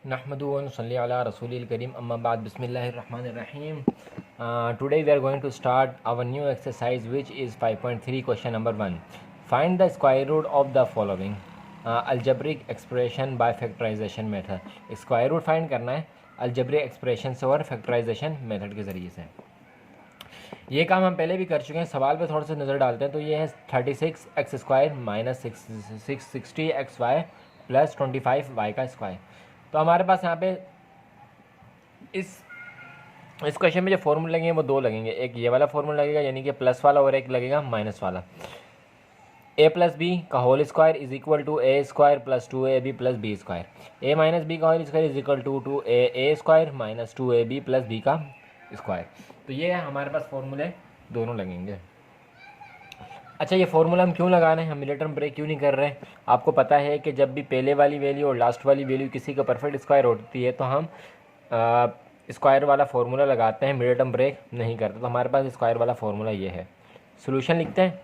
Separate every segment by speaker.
Speaker 1: नहमदु व नसल्ली अला रसूलिल करीम अम्मा बाद बिस्मिल्लाहिर रहमानिर रहीम. Today we are going to start our new exercise, which is 5.3 question number 1. Find the square root of the following algebraic expression by factorization method. Square root find करना है algebraic expression से और factorisation method के ज़रिए से. ये काम हम पहले भी कर चुके हैं. सवाल पे थोड़ा सा नज़र डालते हैं. तो ये है 36x² minus 60xy plus 25y का स्क्वायर. तो हमारे पास यहाँ पे इस क्वेश्चन में जो फॉर्मूले लगेंगे वो दो लगेंगे. एक ये वाला फॉर्मूला लगेगा यानी कि प्लस वाला, और एक लगेगा माइनस वाला. a प्लस बी का whole square is equal to A square plus 2ab plus B square. a minus B का whole square is equal to A square minus 2ab plus B का square. तो ये हमारे पास फॉर्मूले दोनों लगेंगे. अच्छा, ये फार्मूला हम क्यों लगा रहे हैं, हम मिड टर्म ब्रेक क्यों नहीं कर रहे हैं? आपको पता है कि जब भी पहले वाली वैल्यू और लास्ट वाली वैल्यू किसी का परफेक्ट स्क्वायर होती है तो हम स्क्वायर वाला फार्मूला लगाते हैं, मिड टर्म ब्रेक नहीं करते. तो हमारे पास स्क्वायर वाला फार्मूला ये है. सोल्यूशन लिखते हैं.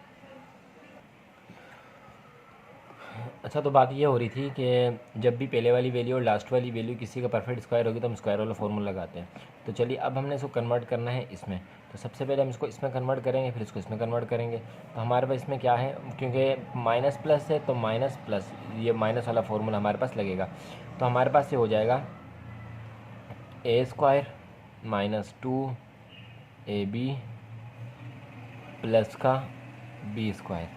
Speaker 1: अच्छा, तो बात ये हो रही थी कि जब भी पहले वाली वैल्यू और लास्ट वाली वैल्यू किसी का परफेक्ट स्क्वायर होगी तो हम स्क्वायर वाला फार्मूला लगाते हैं. तो चलिए, अब हमने इसको कन्वर्ट करना है इसमें. तो सबसे पहले हम इसको इसमें कन्वर्ट करेंगे, फिर इसको इसमें कन्वर्ट करेंगे. तो हमारे पास इसमें क्या है, क्योंकि माइनस प्लस है तो माइनस प्लस ये माइनस वाला फार्मूला हमारे पास लगेगा. तो हमारे पास ये हो जाएगा ए स्क्वायर माइनस 2ab प्लस का बी स्क्वायर.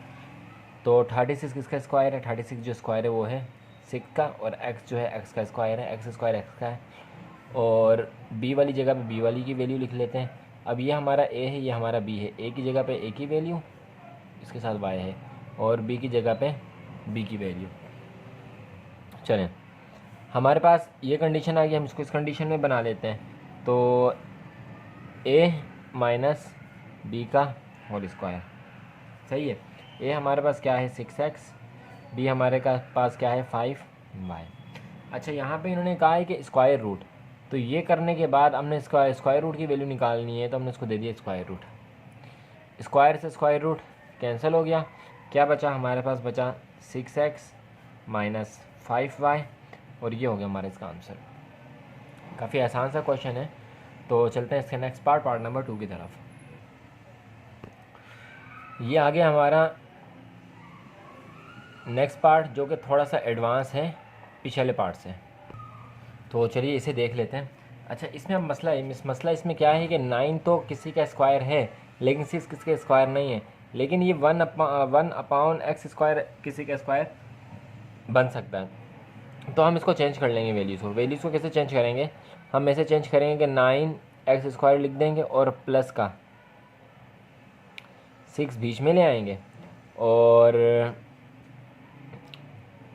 Speaker 1: तो 36 किसका स्क्वायर है? 36 जो स्क्वायर है वो है 6 का, और x जो है x का स्क्वायर है, x स्क्वायर x का है. और b वाली जगह पे b वाली की वैल्यू लिख लेते हैं. अब ये हमारा a है, ये हमारा b है. a की जगह पे a की वैल्यू, इसके साथ y है, और b की जगह पे b की वैल्यू. चलें, हमारे पास ये कंडीशन आ गई, हम इसको इस कंडीशन में बना लेते हैं. तो a माइनस बी का होल स्क्वायर. सही है. ए हमारे पास क्या है 6x, बी हमारे पास क्या है 5y. अच्छा, यहाँ पे इन्होंने कहा है कि स्क्वायर रूट. तो ये करने के बाद हमने स्क्वायर रूट की वैल्यू निकालनी है, तो हमने इसको दे दिया स्क्वायर रूट. स्क्वायर से स्क्वायर रूट कैंसिल हो गया. क्या बचा? हमारे पास बचा 6x माइनस 5y, और ये हो गया हमारा इसका आंसर. काफ़ी आसान सा क्वेश्चन है. तो चलते हैं इसके नेक्स्ट पार्ट नंबर 2 की तरफ. ये आ गया हमारा नेक्स्ट पार्ट, जो कि थोड़ा सा एडवांस है पिछले पार्ट से. तो चलिए इसे देख लेते हैं. अच्छा, इसमें अब मसला इसमें क्या है कि 9 तो किसी का स्क्वायर है लेकिन 6 किसके स्क्वायर नहीं है. लेकिन ये 1/x² किसी का स्क्वायर बन सकता है. तो हम इसको चेंज कर लेंगे वैल्यूज़ को कैसे चेंज करेंगे? हम ऐसे चेंज करेंगे कि 9x² लिख देंगे और प्लस का 6 बीच में ले आएंगे, और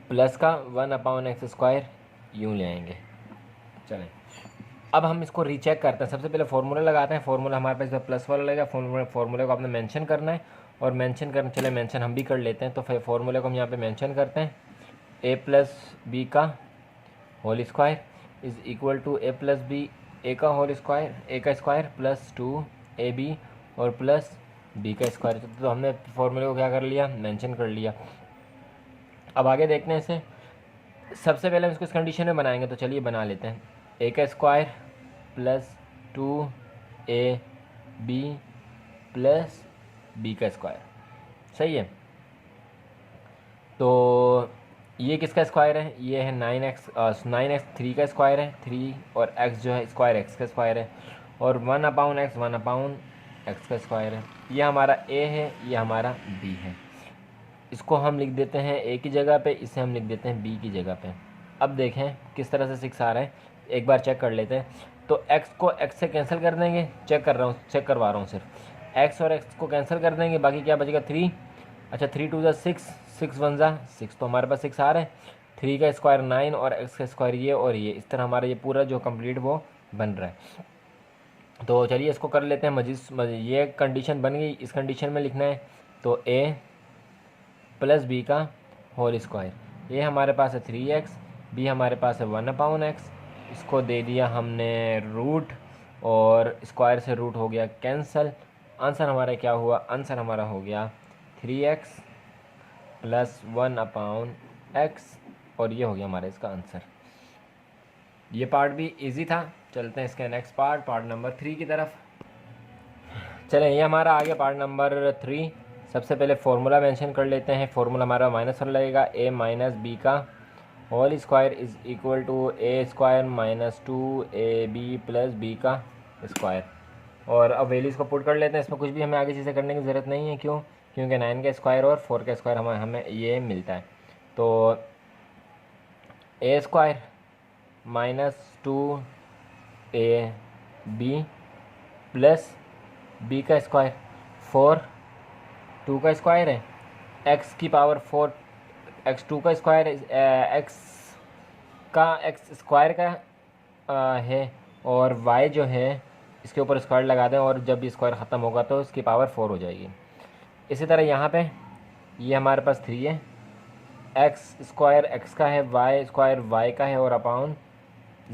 Speaker 1: प्लस का 1/x² यूँ ले आएंगे. चलें, अब हम इसको रीचेक करते हैं. सबसे पहले फार्मूला लगाते हैं. फार्मूला हमारे पास प्लस वाला लगेगा. फार्मूले को आपने मेंशन करना है, और मेंशन हम भी कर लेते हैं. तो फार्मूले को हम यहाँ पे मेंशन करते हैं. a प्लस बी का whole square is equal to a plus B A का होल स्क्वायर, ए का स्क्वायर प्लस 2ab और प्लस बी का स्क्वायर. तो हमने फार्मूले को क्या कर लिया, मेंशन कर लिया. अब आगे देखते हैं इसे. सबसे पहले हम इसको इस कंडीशन में बनाएंगे. तो चलिए बना लेते हैं. ए का square plus 2ab plus B का स्क्वायर. सही है. तो ये किसका स्क्वायर है? ये है 9x 3 का स्क्वायर है, 3, और x जो है स्क्वायर x का स्क्वायर है, और 1/x 1/x का स्क्वायर है. ये हमारा a है, ये हमारा b है. इसको हम लिख देते हैं a की जगह पे, इसे हम लिख देते हैं b की जगह पे. अब देखें किस तरह से 6 आ रहा है, एक बार चेक कर लेते हैं. तो x को x से कैंसिल कर देंगे. चेक करवा रहा हूँ सिर्फ. x और x को कैंसिल कर देंगे, बाकी क्या बचेगा 3. अच्छा, 3 2 6, 6 1 6, तो हमारे पास 6 आ रहा है. 3 का स्क्वायर 9 और x का स्क्वायर ये, और ये इस तरह हमारा ये पूरा जो कंप्लीट वो बन रहा है. तो चलिए इसको कर लेते हैं. ये कंडीशन बन गई. इस कंडीशन में लिखना है. तो a प्लस बी का होल स्क्वायर. ये हमारे पास है 3x, बी हमारे पास है 1/x. इसको दे दिया हमने रूट, और स्क्वायर से रूट हो गया कैंसल. आंसर हमारा क्या हुआ? आंसर हमारा हो गया 3x प्लस 1/x, और ये हो गया हमारा इसका आंसर. ये पार्ट भी इजी था। चलते हैं इसके नेक्स्ट पार्ट नंबर 3 की तरफ। चलें, ये हमारा आ गया पार्ट नंबर 3। सबसे पहले फार्मूला मेंशन कर लेते हैं। फार्मूला हमारा -1 लगेगा, a माइनस बी का whole square is equal to a square minus 2ab plus b का स्क्वायर। और अब वैल्यूज़ को पुट कर लेते हैं। इसमें कुछ भी हमें आगे चीज़ें करने की ज़रूरत नहीं है। क्यों? क्योंकि 9 का स्क्वायर और 4 का स्क्वायर हमें ये मिलता है। तो a square minus 2ab plus b का स्क्वायर 4, 2 का स्क्वायर है, x की पावर 4, x2 का स्क्वायर x स्क्वायर का है, और y जो है इसके ऊपर स्क्वायर लगा दें, और जब ये स्क्वायर ख़त्म होगा तो इसकी पावर 4 हो जाएगी। इसी तरह यहाँ पे ये हमारे पास 3 है, x स्क्वायर x का है, y स्क्वायर y का है, और अपॉन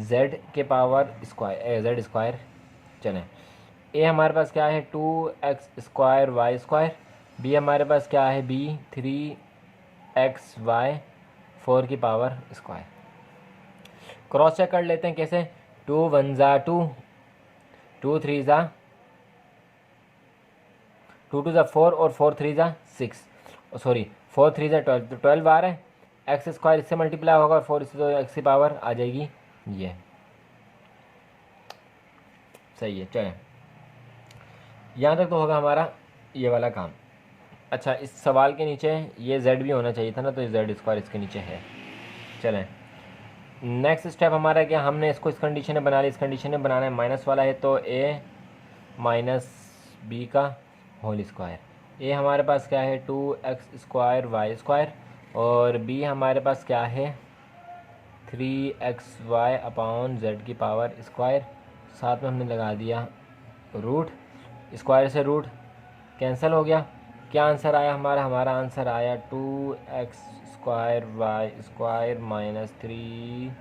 Speaker 1: z के पावर स्क्वायर z स्क्वायर। चलें, a हमारे पास क्या है 2x square y square, b हमारे पास क्या है b 3xy 4 की पावर स्क्वायर। क्रॉस चेक कर लेते हैं कैसे। 2 1 ज़ा 2, 2 3 ज़ा 2 2 ज़ा 4, और 4 3 ज़ा 6, सॉरी 4 3 ज़ा 12, तो 12 आ रहा है। एक्स स्क्वायर इससे मल्टीप्लाई होगा और 4 इससे, तो एक्स की पावर आ जाएगी ये। सही है। चलें, यहाँ तक तो होगा हमारा ये वाला काम। अच्छा, इस सवाल के नीचे ये z भी होना चाहिए था ना, तो z स्क्वायर इसके नीचे है। चलें, नेक्स्ट स्टेप हमारा क्या, हमने इसको इस कंडीशन में बना लिया। इस कंडीशन में बनाना है माइनस वाला है, तो a माइनस बी का होल स्क्वायर। a हमारे पास क्या है 2x स्क्वायर y स्क्वायर, और b हमारे पास क्या है 3xy अपॉन z की पावर स्क्वायर। साथ में हमने लगा दिया रूट, स्क्वायर से रूट कैंसिल हो गया। क्या आंसर आया हमारा आंसर आया 2x square Y square minus 3xy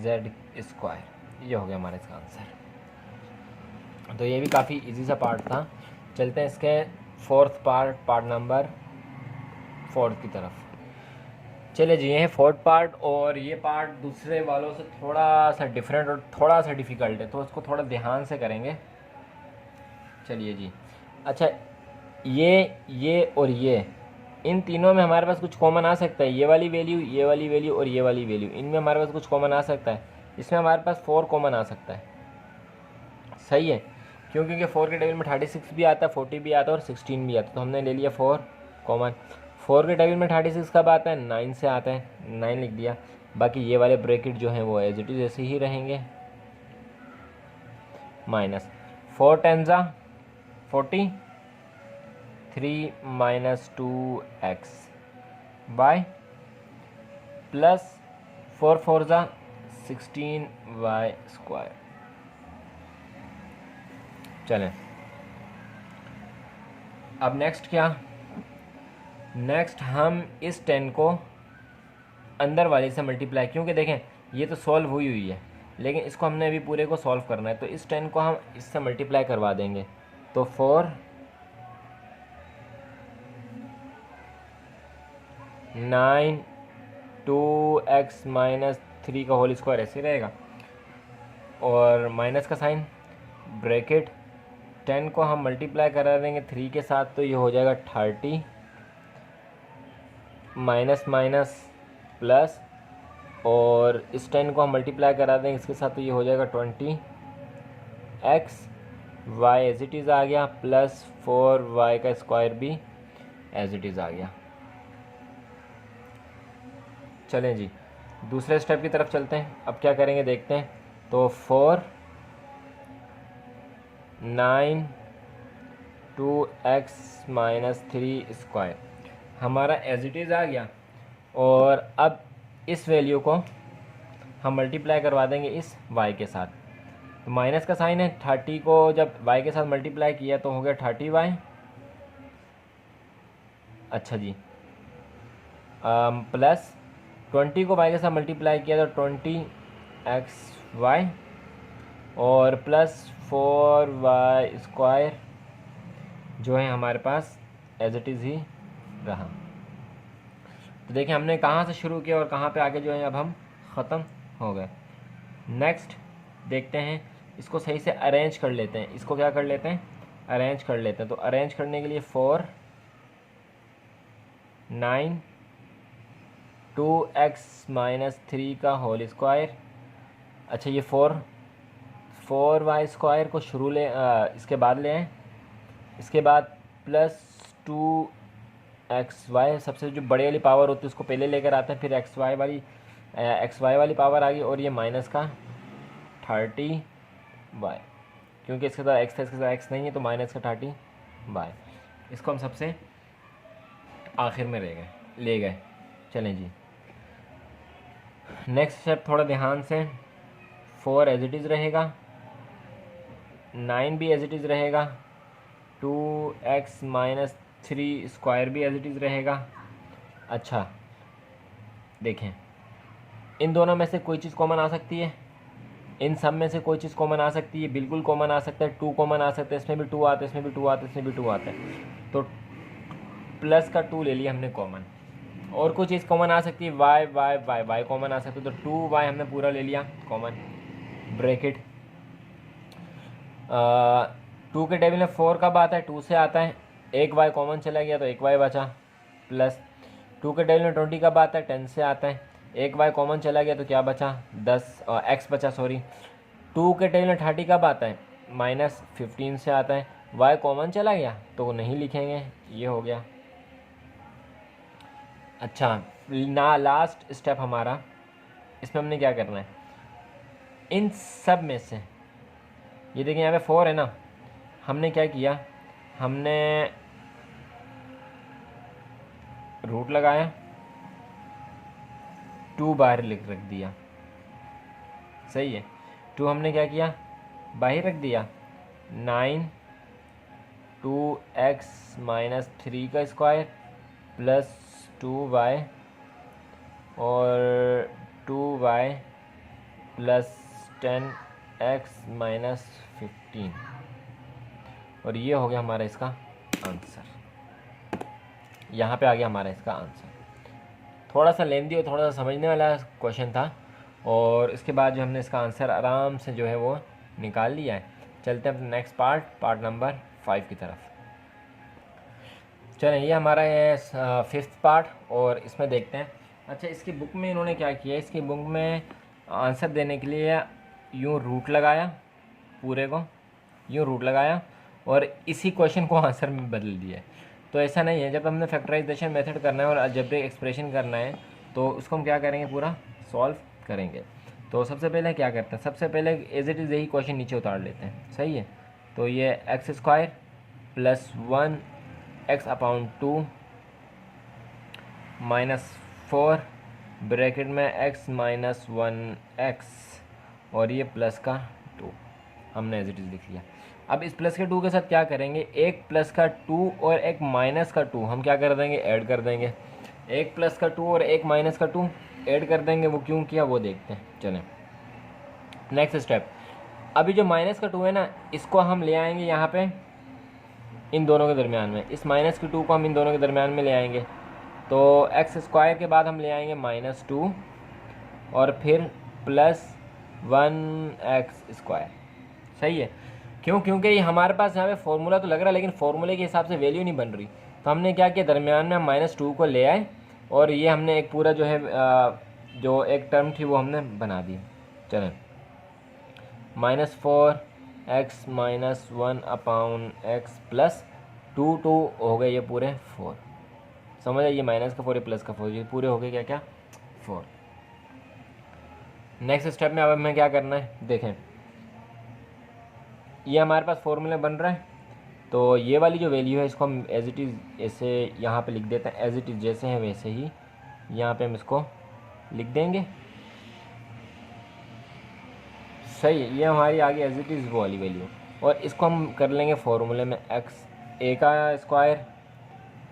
Speaker 1: z square. ये हो गया हमारा इसका आंसर। तो ये भी काफ़ी इजी सा पार्ट था। चलते हैं इसके फोर्थ पार्ट नंबर 4 की तरफ। चलिए जी, ये है 4th पार्ट, और ये पार्ट दूसरे वालों से थोड़ा सा डिफरेंट और थोड़ा सा डिफ़िकल्ट है, तो उसको थोड़ा ध्यान से करेंगे। चलिए जी। अच्छा, ये और ये, इन तीनों में हमारे पास कुछ कॉमन आ सकता है। ये वाली वैल्यू, ये वाली वैल्यू और ये वाली वैल्यू, इनमें हमारे पास कुछ कॉमन आ सकता है। इसमें हमारे पास 4 कॉमन आ सकता है। सही है, क्यों? क्योंकि 4 के टेबल में 36 भी आता है, 40 भी आता है और 16 भी आता है, तो हमने ले लिया 4 कॉमन। 4 के टेबल में 36 कब आता है? 9 से आता है, 9 लिख दिया। बाकी ये वाले ब्रैकेट जो हैं वो एज इट इज़ ऐसे ही रहेंगे। माइनस 4 10 ज़ा 40, 3 माइनस 2x बाय प्लस 4 4 ज़ा 16y स्क्वायर। चलें, अब नेक्स्ट क्या? नेक्स्ट हम इस 10 को अंदर वाले से मल्टीप्लाई, क्योंकि देखें ये तो सॉल्व हुई है, लेकिन इसको हमने अभी पूरे को सॉल्व करना है, तो इस 10 को हम इससे मल्टीप्लाई करवा देंगे। तो 4 9 2x माइनस 3 का होल स्क्वायर ऐसे रहेगा, और माइनस का साइन, ब्रैकेट 10 को हम मल्टीप्लाई करा देंगे 3 के साथ, तो ये हो जाएगा 30 माइनस माइनस प्लस, और इस 10 को हम मल्टीप्लाई करा देंगे इसके साथ, तो ये हो जाएगा 20x y as it is आ गया, प्लस 4y का स्क्वायर भी एज इट इज़ आ गया। चलें जी, दूसरे स्टेप की तरफ चलते हैं। अब क्या करेंगे देखते हैं। तो 4 9 2x माइनस 3 स्क्वायर हमारा एज इट इज़ आ गया, और अब इस वैल्यू को हम मल्टीप्लाई करवा देंगे इस y के साथ। तो माइनस का साइन है, 30 को जब y के साथ मल्टीप्लाई किया तो हो गया 30y। अच्छा जी, प्लस 20 को y के साथ मल्टीप्लाई किया तो 20xy, और प्लस 4y स्क्वायर जो है हमारे पास एज इट इज़ ही रहा। तो देखिए हमने कहाँ से शुरू किया और कहाँ पे आगे जो है अब हम ख़त्म हो गए। नेक्स्ट देखते हैं, इसको सही से अरेंज कर लेते हैं। इसको क्या कर लेते हैं, अरेंज कर लेते हैं। तो अरेंज करने के लिए 4 9 2x माइनस 3 का होल स्क्वायर। अच्छा ये 4y स्क्वायर को शुरू ले इसके बाद ले आएँ। इसके बाद प्लस 2xy, सबसे जो बड़े वाली पावर होती है उसको पहले लेकर आते हैं, फिर xy वाली पावर आ गई, और ये माइनस का 30y, क्योंकि इसके साथ x था, इसके साथ x नहीं है, तो माइनस का 30y। इसको हम सबसे आखिर में ले गए। चलें जी, नेक्स्ट स्टेप थोड़ा ध्यान से। 4 एज इट इज़ रहेगा, 9 भी एज इट इज़ रहेगा, 2x माइनस 3 स्क्वायर भी एज इट इज़ रहेगा। अच्छा देखें, इन दोनों में से कोई चीज़ कॉमन आ सकती है, इन सब में से कोई चीज़ कॉमन आ सकती है, बिल्कुल कॉमन आ सकता है। 2 कॉमन आ सकता है, इसमें भी 2 आता है, इसमें भी 2 आता है, इसमें भी 2 आता है। तो प्लस का 2 ले लिया हमने कॉमन। और कोई चीज़ कॉमन आ सकती है, y कॉमन आ सकती है, तो 2y हमने पूरा ले लिया कॉमन। ब्रैकेट 2 के टेबल में 4 कब आता है, 2 से आता है। एक y कॉमन चला गया तो एक y बचा, प्लस 2 के टेबल में 20 कब आता है, 10 से आता है। एक y कॉमन चला गया तो क्या बचा, 10 x बचा, सॉरी। 2 के टेबल में 30 कब आता है, माइनस 15 से आता है। y कॉमन चला गया तो नहीं लिखेंगे, ये हो गया। अच्छा ना, लास्ट स्टेप हमारा, इसमें हमने क्या करना है, इन सब में से ये देखिए यहाँ पे 4 है ना, हमने क्या किया, हमने रूट लगाया, 2 बाहर रख दिया, सही है। 2 हमने क्या किया, बाहर रख दिया। 9 2x माइनस 3 का स्क्वायर प्लस 2y और 2y प्लस 10x माइनस 15, और ये हो गया हमारा इसका आंसर। यहाँ पे आ गया हमारा इसका आंसर। थोड़ा सा लेंदी और थोड़ा सा समझने वाला क्वेश्चन था, और इसके बाद जो हमने इसका आंसर आराम से जो है वो निकाल लिया है। चलते हैं नेक्स्ट पार्ट नंबर 5 की तरफ। चलें, ये हमारा है 5th पार्ट, और इसमें देखते हैं। अच्छा, इसकी बुक में इन्होंने क्या किया, इसकी बुक में आंसर देने के लिए यूँ रूट लगाया, पूरे को यूँ रूट लगाया, और इसी क्वेश्चन को आंसर में बदल दिया है। तो ऐसा नहीं है, जब हमने फैक्टराइजेशन मेथड करना है और अलजेब्रिक एक्सप्रेशन करना है तो उसको हम क्या करेंगे, पूरा सॉल्व करेंगे। तो सबसे पहले क्या करते हैं, सबसे पहले एज इट इज़ यही क्वेश्चन नीचे उतार लेते हैं, सही है। तो ये x square plus 1x upon 2 minus 4 bracket में x माइनस 1x और ये प्लस का 2 हमने एज इट इज़ लिख लिया। अब इस प्लस के 2 के साथ क्या करेंगे, एक प्लस का 2 और एक माइनस का 2 हम क्या कर देंगे, ऐड कर देंगे। एक प्लस का 2 और एक माइनस का 2 ऐड कर देंगे, वो क्यों किया वो देखते हैं। चलें नेक्स्ट स्टेप, अभी जो माइनस का 2 है ना, इसको हम ले आएंगे यहाँ पे इन दोनों के दरमियान में, इस माइनस के 2 को हम इन दोनों के दरमियान में ले आएंगे। तो एक्स स्क्वायर के बाद हम ले आएंगे माइनस 2 और फिर प्लस 1x स्क्वायर, सही है। क्यों, क्योंकि ये हमारे पास यहाँ पे फॉर्मूला तो लग रहा है लेकिन फार्मूले के हिसाब से वैल्यू नहीं बन रही। तो हमने क्या किया, दरमियान में हम माइनस 2 को ले आए और ये हमने एक पूरा जो है जो एक टर्म थी वो हमने बना दी। चलें, minus 4x minus 1 upon x plus 2 हो गए ये पूरे 4, समझ आइए, माइनस का 4 प्लस का 4, ये पूरे हो गए क्या क्या 4। नेक्स्ट स्टेप में अब हमें क्या करना है, देखें ये हमारे पास फॉर्मूला बन रहा है। तो ये वाली जो वैल्यू है इसको हम एज इट इज़ ऐसे यहाँ पे लिख देते हैं, एज इट इज़ जैसे है वैसे ही यहाँ पे हम इसको लिख देंगे, सही है। ये हमारी आगे एज इट इज़ वो वाली वैल्यू, और इसको हम कर लेंगे फॉर्मूले में एक्स ए का square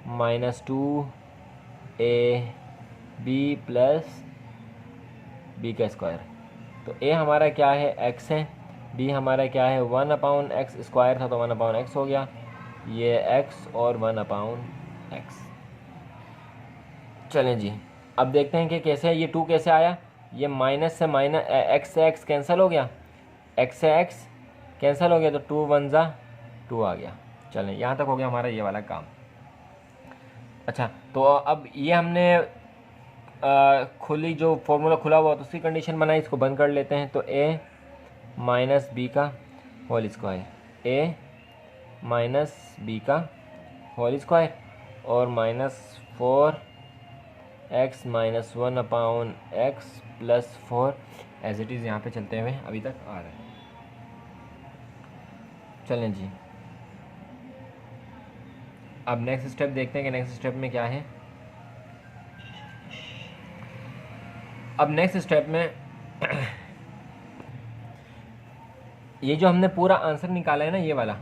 Speaker 1: minus 2a B plus B का स्क्वायर। तो ए हमारा क्या है, x है, बी हमारा क्या है 1 अपॉन एक्स स्क्वायर था तो 1 अपॉन एक्स हो गया, ये x और 1 अपॉन एक्स। चलें जी, अब देखते हैं कि कैसे ये 2 कैसे आया। ये माइनस से माइनस एक्स से एक्स कैंसिल हो गया, एक्स से एक्स कैंसिल हो गया, तो 2 1 ज़ा 2 आ गया। चलें, यहाँ तक हो गया हमारा ये वाला काम। अच्छा, तो अब ये हमने खुली जो फॉर्मूला खुला हुआ तो उसकी कंडीशन बनाई, इसको बंद कर लेते हैं। तो a माइनस बी का whole square, a minus B का होल स्क्वायर और -4x minus 1 upon x plus 4 as it is यहाँ पे चलते हुए अभी तक आ रहा है। चलें जी, अब नेक्स्ट स्टेप देखते हैं कि नेक्स्ट स्टेप में क्या है। अब नेक्स्ट स्टेप में ये जो हमने पूरा आंसर निकाला है ना, ये वाला,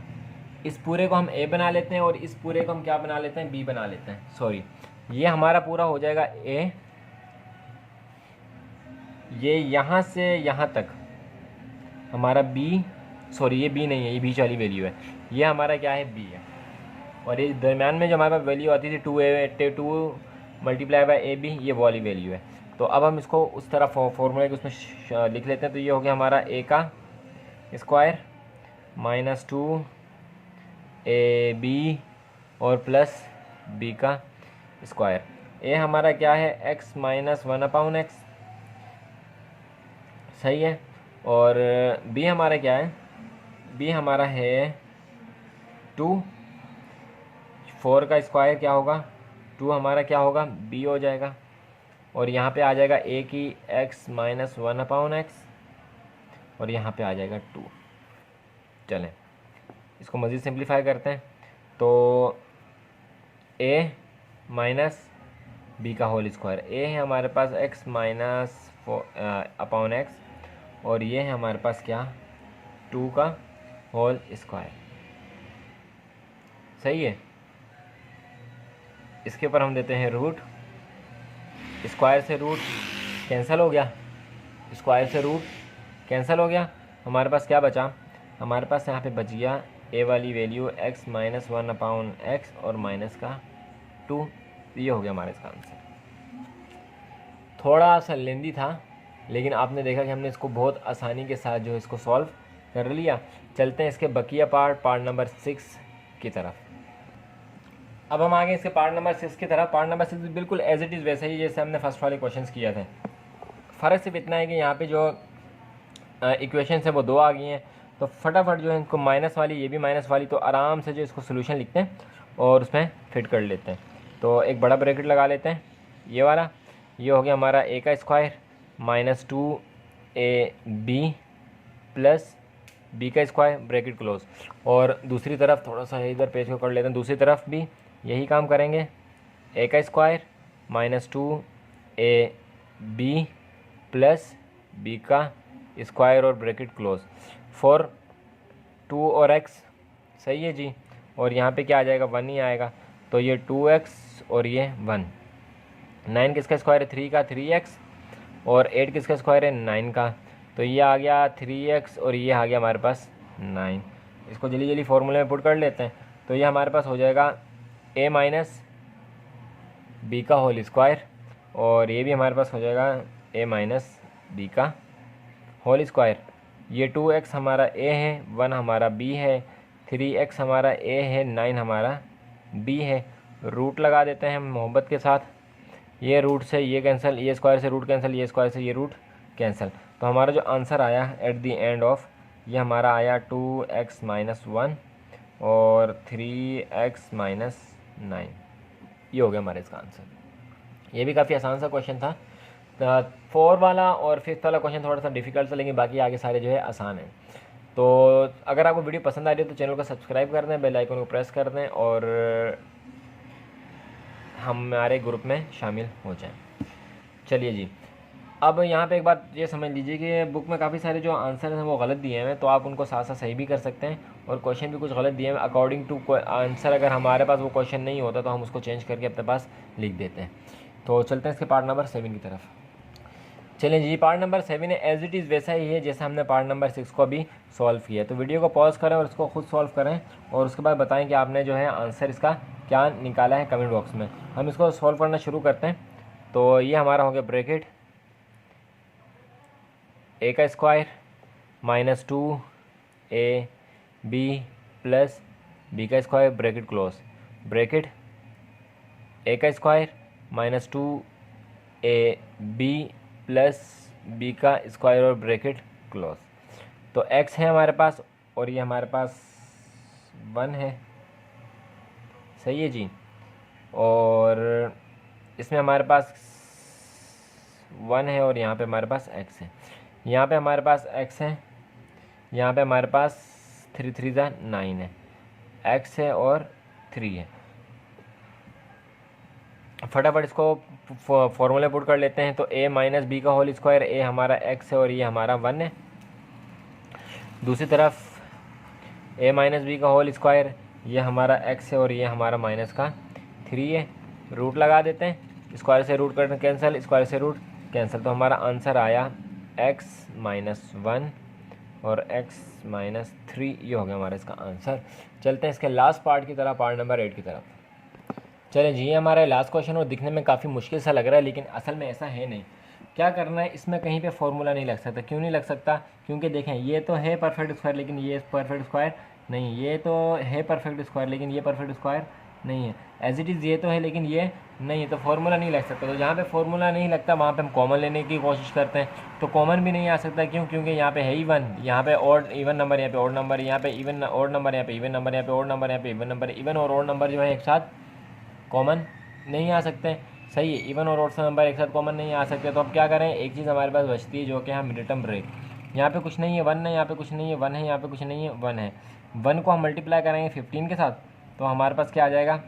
Speaker 1: इस पूरे को हम a बना लेते हैं और इस पूरे को हम क्या बना लेते हैं, b बना लेते हैं। सॉरी, ये हमारा पूरा हो जाएगा a, ये यहाँ से यहाँ तक हमारा b, सॉरी ये b नहीं है, ये बीच वाली वैल्यू है, ये हमारा क्या है, b है। और ये दरम्यान में जो हमारे पास वैल्यू आती थी 2 मल्टीप्लाई बाय ए बी, ये वाली वैल्यू है। तो अब हम इसको उस तरह फॉर्मूले के उसमें लिख लेते हैं। तो ये हो गया हमारा a का स्क्वायर माइनस 2ab और प्लस b का स्क्वायर। a हमारा क्या है, x माइनस 1 अपॉन एक्स, सही है। और b हमारा क्या है, b हमारा है 2, 4 का स्क्वायर क्या होगा, 2 हमारा क्या होगा, b हो जाएगा। और यहाँ पे आ जाएगा a की x माइनस 1 अपॉन एक्स और यहाँ पे आ जाएगा 2। चलें, इसको मज़ीद सिंप्लीफाई करते हैं। तो a माइनस b का होल स्क्वायर, a है हमारे पास x माइनस अपॉन एक्स और ये है हमारे पास क्या, 2 का होल स्क्वायर, सही है। इसके ऊपर हम देते हैं रूट, स्क्वायर से रूट कैंसिल हो गया, स्क्वायर से रूट कैंसिल हो गया, हमारे पास क्या बचा, हमारे पास यहाँ पे बच गया a वाली value x minus 1 upon x और माइनस का 2। ये हो गया हमारा इसका आंसर। थोड़ा सा लेंदी था, लेकिन आपने देखा कि हमने इसको बहुत आसानी के साथ जो है इसको सॉल्व कर लिया। चलते हैं इसके बकिया पार्ट नंबर 6 की तरफ। अब हम आगे इसके पार्ट नंबर 6 की तरफ। पार्ट नंबर 6 बिल्कुल एज इट इज़ वैसे ही जैसे हमने फर्स्ट वाले क्वेश्चंस किया थे। फ़र्क सिर्फ इतना है कि यहाँ पे जो इक्वेशंस है वो 2 आ गई हैं। तो फटाफट जो है इनको माइनस वाली, ये भी माइनस वाली, तो आराम से जो इसको सोल्यूशन लिखते हैं और उसमें फिट कर लेते हैं। तो एक बड़ा ब्रैकेट लगा लेते हैं, ये वाला, ये हो गया हमारा a का square minus 2ab plus b का स्क्वायर, ब्रैकेट क्लोज। और दूसरी तरफ थोड़ा सा इधर पेज को कर लेते हैं, दूसरी तरफ भी यही काम करेंगे, a का square minus 2ab plus b का स्क्वायर और ब्रैकेट क्लोज फॉर 2 और x, सही है जी। और यहाँ पे क्या आ जाएगा, 1 ही आएगा। तो ये 2x और ये 1, 9 किसका स्क्वायर है, 3 का 3x और 8 किसका स्क्वायर है, 9 का। तो ये आ गया 3x और ये आ गया हमारे पास 9। इसको जल्दी जल्दी फॉर्मूले में पुट कर लेते हैं। तो ये हमारे पास हो जाएगा a माइनस बी का होल स्क्वायर और ये भी हमारे पास हो जाएगा a माइनस बी का होल स्क्वायर। ये 2x हमारा a है, 1 हमारा b है, 3x हमारा a है, 9 हमारा b है। रूट लगा देते हैं मोहब्बत के साथ, ये रूट से ये कैंसिल, ये स्क्वायर से रूट कैंसिल, ये स्क्वायर से ये रूट कैंसिल। तो हमारा जो आंसर आया एट द एंड ऑफ, ये हमारा आया 2x माइनस 1 और 3x माइनस 9। ये हो गया हमारा इसका आंसर। ये भी काफ़ी आसान सा क्वेश्चन था। 4 वाला और 5th वाला क्वेश्चन थोड़ा सा डिफिकल्ट था, लेकिन बाकी आगे सारे जो है आसान हैं। तो अगर आपको वीडियो पसंद आ रही है तो चैनल को सब्सक्राइब कर दें, बेल आइकन को प्रेस कर दें और हमारे ग्रुप में शामिल हो जाएं। चलिए जी, अब यहाँ पे एक बात ये समझ लीजिए कि बुक में काफ़ी सारे जो आंसर हैं वो गलत दिए हैं, तो आप उनको साथ साथ सही भी कर सकते हैं और क्वेश्चन भी कुछ गलत दिए हैं अकॉर्डिंग टू आंसर। अगर हमारे पास वो क्वेश्चन नहीं होता तो हम उसको चेंज करके अपने पास लिख देते हैं। तो चलते हैं इसके पार्ट नंबर 7 की तरफ। चलिए जी, पार्ट नंबर 7 है एज इट इज़ वैसा ही है जैसे हमने पार्ट नंबर 6 को भी सॉल्व किया। तो वीडियो को पॉज करें और इसको खुद सॉल्व करें और उसके बाद बताएं कि आपने जो है आंसर इसका क्या निकाला है कमेंट बॉक्स में। हम इसको सॉल्व करना शुरू करते हैं। तो ये हमारा हो गया ब्रैकेट ए का square minus 2 B plus B का square bracket close, bracket A का square minus 2 B plus B का स्क्वायर और ब्रैकेट क्लोज। तो x है हमारे पास और ये हमारे पास 1 है, सही है जी। और इसमें हमारे पास 1 है और यहाँ पे हमारे पास x है, यहाँ पे हमारे पास x है, यहाँ पे हमारे पास 3 3 9 है, x है और 3 है। फटाफट इसको फॉर्मूले पुट कर लेते हैं। तो a माइनस बी का होल स्क्वायर, a हमारा x है और ये हमारा 1 है। दूसरी तरफ a माइनस बी का होल स्क्वायर, ये हमारा x है और ये हमारा माइनस का 3 है। रूट लगा देते हैं, स्क्वायर से रूट करना कैंसिल, स्क्वायर से रूट कैंसिल। तो हमारा आंसर आया x माइनस 1 और x माइनस 3, ये हो गया हमारा इसका आंसर। चलते हैं इसके लास्ट पार्ट की तरफ, पार्ट नंबर 8 की तरफ। चलें जी, ये हमारा लास्ट क्वेश्चन और दिखने में काफ़ी मुश्किल सा लग रहा है, लेकिन असल में ऐसा है नहीं। क्या करना है, इसमें कहीं पे फॉर्मूला नहीं लग सकता। क्यों नहीं लग सकता? क्योंकि देखें ये तो है परफेक्ट स्क्वायर लेकिन ये परफेक्ट स्क्वायर नहीं, ये तो है परफेक्ट स्क्वायर लेकिन ये परफेक्ट स्क्वायर नहीं है। एज इट इज़ ये तो है लेकिन ये नहीं है, तो फार्मूला नहीं लग सकता। तो जहाँ पे फार्मूला नहीं लगता वहाँ पे हम कॉमन लेने की कोशिश करते हैं, तो कॉमन भी नहीं आ सकता। क्यों? क्योंकि यहाँ पे है ही 1, यहाँ पे ऑड इवन नंबर, यहाँ पे ऑड नंबर, यहाँ पे इवन ऑड नंबर, यहाँ पे इवन नंबर, यहाँ पे ऑड नंबर, यहाँ पे इवन नंबर। इवन और ऑड नंबर जो है एक साथ कॉमन नहीं आ सकते, सही है। इवन और ऑड नंबर एक साथ कॉमन नहीं आ सकते। तो अब क्या करें, एक चीज़ हमारे पास बचती है जो कि है मिड टर्म ब्रेक। यहाँ पे कुछ नहीं है, 1 है, यहाँ पे कुछ नहीं है, 1 है, यहाँ पे कुछ नहीं है, 1 है। 1 को हम मल्टीप्लाई करेंगे 15 के साथ, तो हमारे पास क्या आ जाएगा,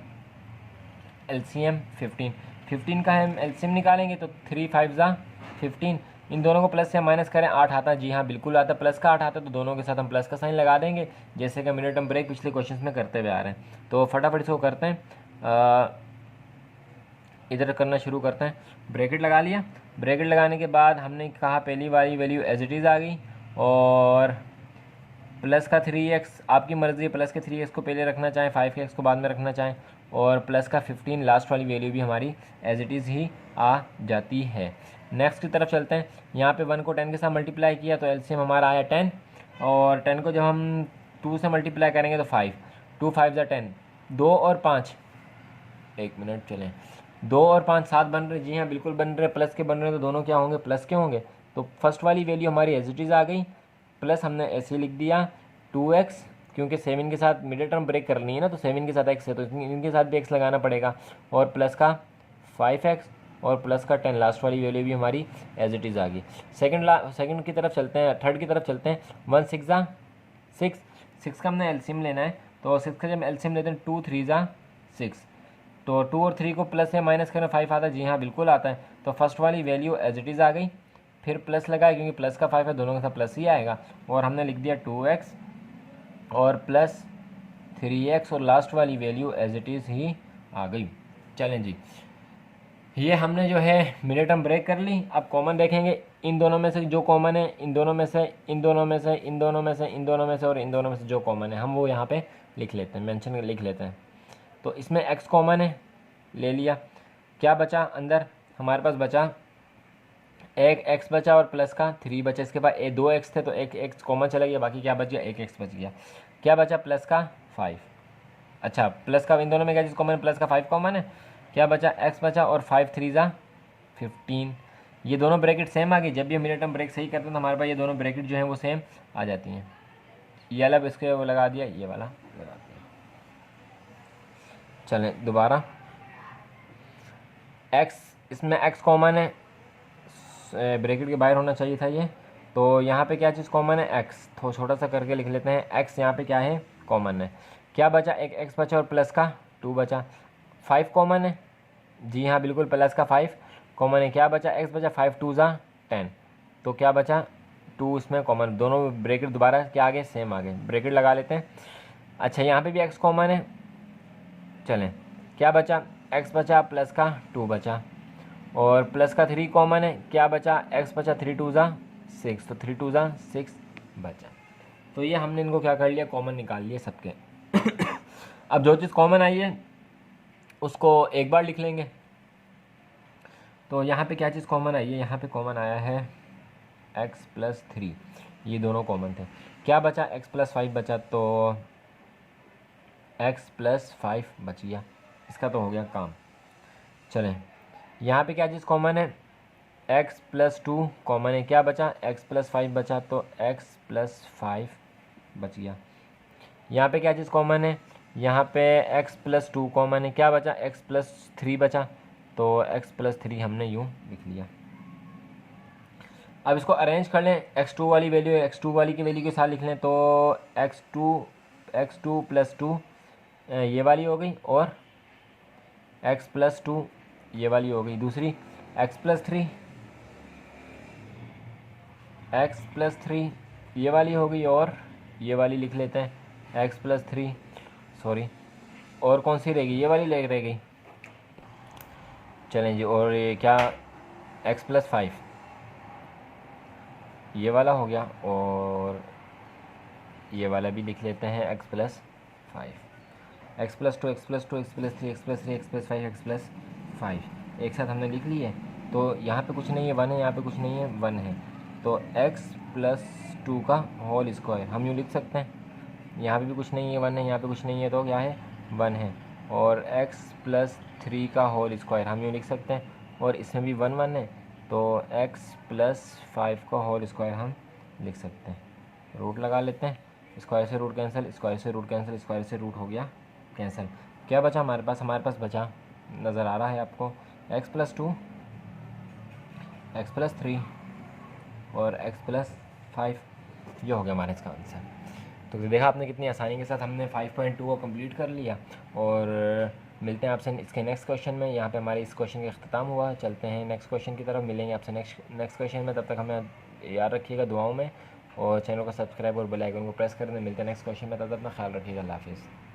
Speaker 1: एलसीएम 15। 15 का हम एलसीएम निकालेंगे तो 3 5 15। इन दोनों को प्लस से माइनस करें, 8 आता है, जी हाँ बिल्कुल आता है, प्लस का 8 आता है। तो दोनों के साथ हम प्लस का साइन लगा देंगे, जैसे कि मिड टर्म ब्रेक पिछले क्वेश्चन में करते हुए आ रहे हैं। तो फटाफट इसको करते हैं, इधर करना शुरू करते हैं। ब्रैकेट लगा लिया, ब्रैकेट लगाने के बाद हमने कहा पहली वाली वैल्यू एज इट इज़ आ गई, और प्लस का 3x, आपकी मर्ज़ी है, प्लस के 3x को पहले रखना चाहें, 5x को बाद में रखना चाहें, और प्लस का 15 लास्ट वाली वैल्यू भी हमारी एज इट इज़ ही आ जाती है। नेक्स्ट की तरफ चलते हैं। यहाँ पे 1 को 10 के साथ मल्टीप्लाई किया तो एलसीएम हमारा आया 10, और 10 को जब हम 2 से मल्टीप्लाई करेंगे तो 5, 2 5 10, 2 और 5, एक मिनट चलें, 2 और 5 7 बन रहे, जी हाँ बिल्कुल बन रहे, प्लस के बन रहे हैं, तो दोनों क्या होंगे, प्लस के होंगे। तो फर्स्ट वाली वैल्यू हमारी एज इट इज़ आ गई, प्लस हमने ऐसे लिख दिया 2x, क्योंकि 7 के साथ मिडिल टर्म ब्रेक करनी है ना, तो 7 के साथ x है तो इनके साथ भी x लगाना पड़ेगा, और प्लस का 5x और प्लस का 10, लास्ट वाली वैल्यू भी हमारी एज इट इज़ आ गई। सेकंड की तरफ चलते हैं, थर्ड की तरफ चलते हैं। 1 6 6, 6 का हमने एलसीएम लेना है, तो 6 का जब एलसीएम लेते हैं 2 3 6, तो 2 और 3 को प्लस से माइनस करें 5 आता है, जी हाँ बिल्कुल आता है। तो फर्स्ट वाली वैल्यू एज इट इज़ आ गई, फिर प्लस लगाए क्योंकि प्लस का 5 है, दोनों के साथ प्लस ही आएगा, और हमने लिख दिया 2x और प्लस 3x, और लास्ट वाली वैल्यू एज इट इज़ ही आ गई। चलें जी, ये हमने जो है मिड टर्म ब्रेक कर ली। अब कॉमन देखेंगे, इन दोनों में से जो कॉमन है, इन दोनों में से, इन दोनों में से, इन दोनों में से, इन दोनों में से और इन दोनों में से जो कॉमन है हम वो यहाँ पे लिख लेते हैं, मेंशन लिख लेते हैं। तो इसमें x कॉमन है, ले लिया, क्या बचा अंदर हमारे पास, बचा एक x बचा और प्लस का 3 बचा। इसके बाद 2x थे तो एक x कॉमन चला गया, बाकी क्या बच गया, एक x बच गया। क्या बचा, प्लस का 5, अच्छा प्लस का इन दोनों में क्या चीज़ कॉमन, प्लस का 5 कॉमन है, क्या बचा, x बचा, और 5 3 15। ये दोनों ब्रैकेट सेम आ गई। जब भी हम मिड टर्म ब्रेक सही करते हैं तो हमारे पास ये दोनों ब्रैकेट जो हैं वो सेम आ जाती हैं। ये वाला इसके वो लगा दिया, ये वाला लगा दिया। चलें दोबारा, x, इसमें x कॉमन है, ब्रैकेट के बाहर होना चाहिए था ये, तो यहाँ पे क्या चीज़ कॉमन है, x, तो छोटा सा करके लिख लेते हैं, x यहाँ पे क्या है, कॉमन है। क्या बचा, एक x बचा और प्लस का 2 बचा। 5 कॉमन है, जी हाँ बिल्कुल, प्लस का 5 कॉमन है। क्या बचा, x बचा, 5 2 10, तो क्या बचा 2, इसमें कॉमन, दोनों ब्रैकेट दोबारा क्या आ गए, सेम आ गए, ब्रैकेट लगा लेते हैं। अच्छा यहाँ पे भी x कॉमन है, चलें क्या बचा, x बचा, प्लस का 2 बचा, और प्लस का 3 कॉमन है, क्या बचा, x बचा, 3 2 6, तो 3 2 6 बचा। तो ये हमने इनको क्या कर लिया, कॉमन निकाल लिए सबके। अब जो चीज़ कॉमन आई है उसको एक बार लिख लेंगे। तो यहाँ पे क्या चीज़ कॉमन आई है, यहाँ पे कॉमन आया है एक्स प्लस थ्री, ये दोनों कॉमन थे। क्या बचा? एक्स प्लस फाइव बचा, तो एक्स प्लस फाइव बच गया, इसका तो हो गया काम। चलें, यहाँ पे क्या चीज़ कॉमन है? एक्स प्लस टू कॉमन है, क्या बचा? एक्स प्लस फाइव बचा, तो एक्स प्लस फाइव बच गया। यहाँ पे क्या चीज़ कॉमन है? यहाँ पे एक्स प्लस टू कॉमन है, क्या बचा? एक्स प्लस थ्री बचा, तो एक्स प्लस थ्री हमने यूँ लिख लिया। अब इसको अरेंज कर लें, एक्स टू वाली वैल्यू एक्स टू वाली की वैल्यू के साथ लिख लें, तो एक्स टू प्लस टू ये वाली हो गई, और एक्स प्लस टू ये वाली हो गई। दूसरी एक्स प्लस थ्री ये वाली हो गई, और ये वाली लिख लेते हैं एक्स प्लस थ्री, सॉरी, और कौन सी रहेगी? ये वाली रह गई। चलें जी, और ये क्या? एक्स प्लस फाइव ये वाला हो गया, और ये वाला भी लिख लेते हैं x plus five. X plus two, x plus two, x plus three, x plus three, x plus five, x plus five एक साथ हमने लिख ली है। तो यहाँ पे कुछ नहीं है, वन है, यहाँ पे कुछ नहीं है, वन है, तो एक्स प्लस टू का होल स्क्वायर हम यूँ लिख सकते हैं। यहाँ पे भी कुछ नहीं है, वन है, यहाँ पे कुछ नहीं है, तो क्या है? वन है। और एक्स प्लस थ्री का होल स्क्वायर हम यूँ लिख सकते हैं, और इसमें भी वन वन है, तो एक्स प्लस फाइव का होल स्क्वायर हम लिख सकते हैं। रूट लगा लेते हैं, स्क्वायर से रूट कैंसिल, स्क्वायर से रूट कैंसिल, स्क्वायर से रूट हो गया कैंसिल। क्या बचा हमारे पास? हमारे पास बचा, नज़र आ रहा है आपको, x plus two, x plus three और एक्स प्लस फाइव, ये हो गया हमारा इसका आंसर। तो देखा आपने कितनी आसानी के साथ हमने 5.2 को कंप्लीट कर लिया। और मिलते हैं आपसे इसके नेक्स्ट क्वेश्चन में। यहाँ पे हमारे इस क्वेश्चन का अख्ताम हुआ। चलते हैं नेक्स्ट क्वेश्चन की तरफ, मिलेंगे आपसे नेक्स्ट क्वेश्चन में। तब तक हमें याद रखिएगा दुआओं में, और चैनल को सब्सक्राइब और बेल आइकन को प्रेस कर दें। मिलते हैं नेक्स्ट क्वेश्चन में, तब तक अपना ख्याल रखिएगा। अल्लाह हाफिज़।